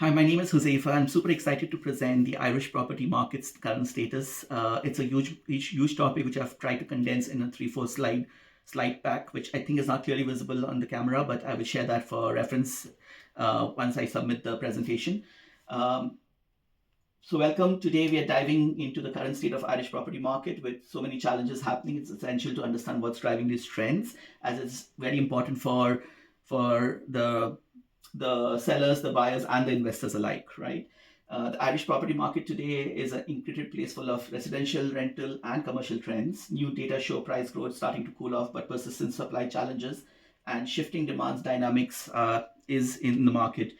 Hi, my name is Huzaifa. I'm super excited to present the Irish property market's current status. It's a huge topic which I've tried to condense in a 3-4 slide pack, which I think is not clearly visible on the camera, but I will share that for reference once I submit the presentation. So welcome. Today we are diving into the current state of Irish property market with so many challenges happening. It's essential to understand what's driving these trends, as it's very important for the sellers, the buyers, and the investors alike, right? The Irish property market today is an intricate place full of residential, rental, and commercial trends. New data show price growth starting to cool off, but persistent supply challenges and shifting demands dynamics is in the market.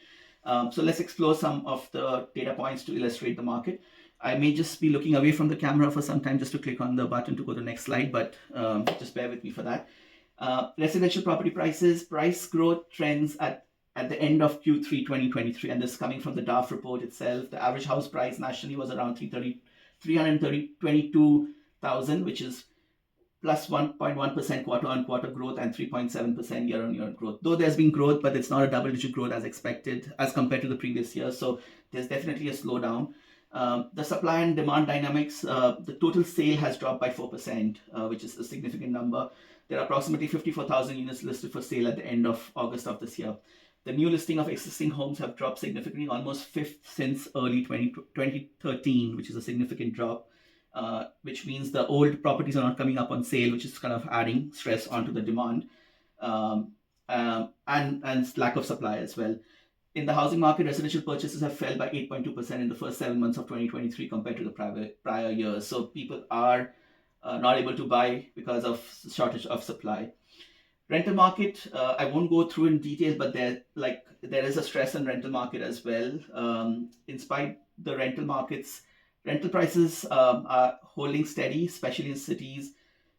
So let's explore some of the data points to illustrate the market. I may just be looking away from the camera for some time just to click on the button to go to the next slide, but just bear with me for that. Residential property prices, price growth trends at the end of Q3 2023, and this is coming from the DAF report itself. The average house price nationally was around 322,000, which is plus 1.1% quarter-on-quarter growth and 3.7% year-on-year growth. Though there's been growth, but it's not a double-digit growth as expected as compared to the previous year. So there's definitely a slowdown. The supply and demand dynamics, the total sale has dropped by 4%, which is a significant number. There are approximately 54,000 units listed for sale at the end of August of this year. The new listing of existing homes have dropped significantly, almost fifth since early 2013, which is a significant drop, which means the old properties are not coming up on sale, which is kind of adding stress onto the demand and lack of supply as well. In the housing market, residential purchases have fell by 8.2% in the first 7 months of 2023 compared to the prior years. So people are not able to buy because of shortage of supply. Rental market, I won't go through in detail, but there is a stress in rental market as well. In spite the rental prices are holding steady, especially in cities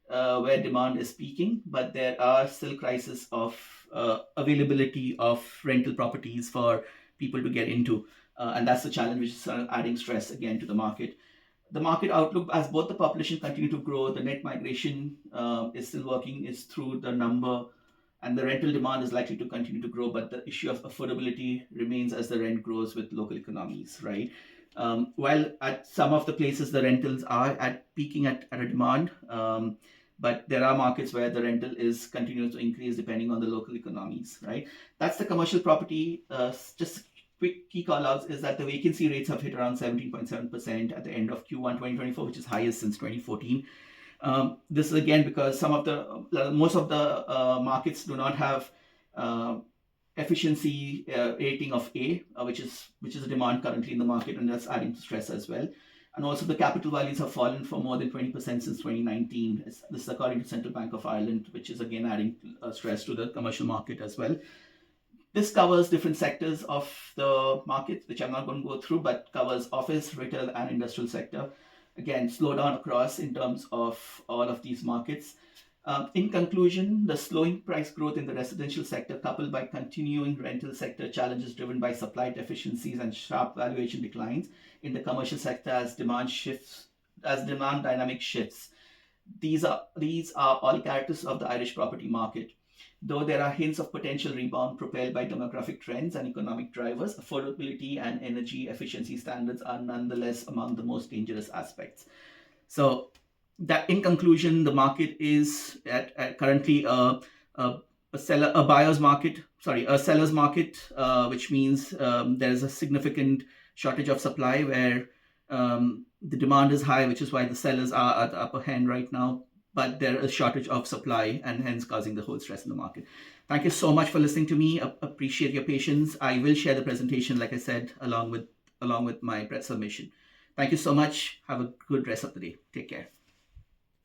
where demand is peaking, but there are still crises of availability of rental properties for people to get into, and that's the challenge which is adding stress again to the market. The market outlook, as both the population continue to grow, the net migration is still working, is through the number, and the rental demand is likely to continue to grow, but the issue of affordability remains as the rent grows with local economies, right? While at some of the places the rentals are peaking at a demand, but there are markets where the rental is continuing to increase depending on the local economies, right? That's the commercial property. Just quick key callouts is that the vacancy rates have hit around 17.7% at the end of Q1 2024, which is highest since 2014. This is again because most of the markets do not have efficiency rating of A, which is a demand currently in the market, and that's adding to stress as well. And also the capital values have fallen for more than 20% since 2019. This is according to Central Bank of Ireland, which is again adding stress to the commercial market as well. This covers different sectors of the market, which I'm not going to go through, but covers office, retail, and industrial sector. Again, slowdown across in terms of all of these markets. In conclusion, the slowing price growth in the residential sector, coupled by continuing rental sector challenges driven by supply deficiencies and sharp valuation declines in the commercial sector as demand dynamic shifts. These are all characters of the Irish property market. Though there are hints of potential rebound propelled by demographic trends and economic drivers, affordability and energy efficiency standards are nonetheless among the most dangerous aspects. So that in conclusion, the market is at currently a seller's market, which means there is a significant shortage of supply where the demand is high, which is why the sellers are at the upper hand right now, but there is a shortage of supply and hence causing the whole stress in the market. Thank you so much for listening to me. Appreciate your patience. I will share the presentation, like I said, along with my submission. Thank you so much. Have a good rest of the day. Take care.